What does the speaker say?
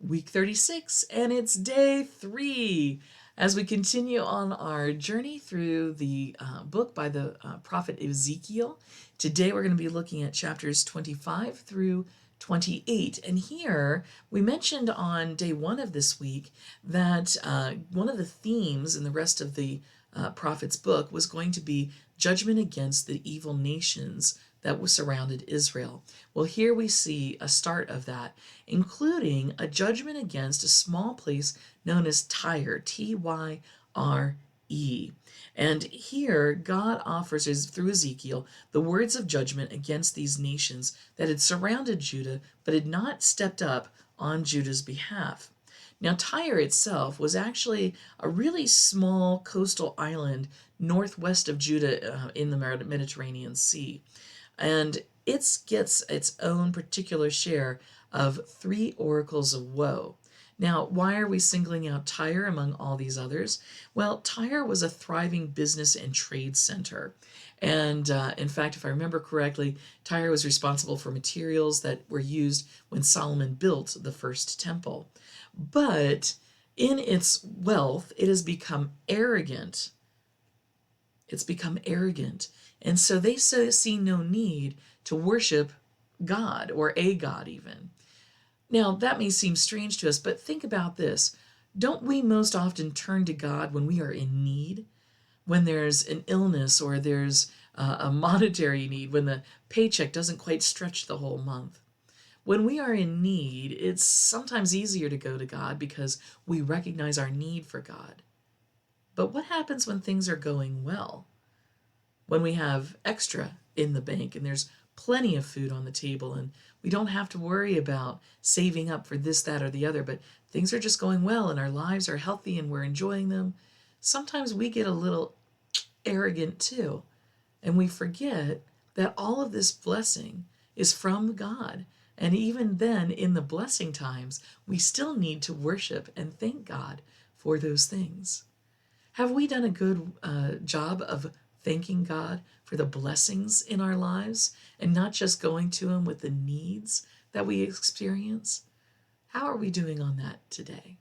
week 36, and it's day 3 as we continue on our journey through the book by the prophet Ezekiel. Today we're going to be looking at chapters 25 through 28. And here we mentioned on day 1 of this week that one of the themes in the rest of the prophet's book was going to be judgment against the evil nations that was surrounded Israel. Well, here we see a start of that, including a judgment against a small place known as Tyre, Tyre. And here God offers, through Ezekiel, the words of judgment against these nations that had surrounded Judah but had not stepped up on Judah's behalf. Now, Tyre itself was actually a really small coastal island northwest of Judah in the Mediterranean Sea. And it gets its own particular share of 3 oracles of woe. Now, why are we singling out Tyre among all these others? Well, Tyre was a thriving business and trade center. And in fact, if I remember correctly, Tyre was responsible for materials that were used when Solomon built the first temple. But in its wealth, it has become arrogant. It's become arrogant. And so they see no need to worship God, or a God even. Now, that may seem strange to us, but think about this. Don't we most often turn to God when we are in need? When there's an illness or there's a monetary need, when the paycheck doesn't quite stretch the whole month. When we are in need, it's sometimes easier to go to God because we recognize our need for God. But what happens when things are going well? When we have extra in the bank and there's plenty of food on the table and we don't have to worry about saving up for this, that, or the other, but things are just going well and our lives are healthy and we're enjoying them, sometimes we get a little arrogant too. And we forget that all of this blessing is from God. And even then, in the blessing times, we still need to worship and thank God for those things. Have we done a good job of thanking God for the blessings in our lives and not just going to Him with the needs that we experience? How are we doing on that today?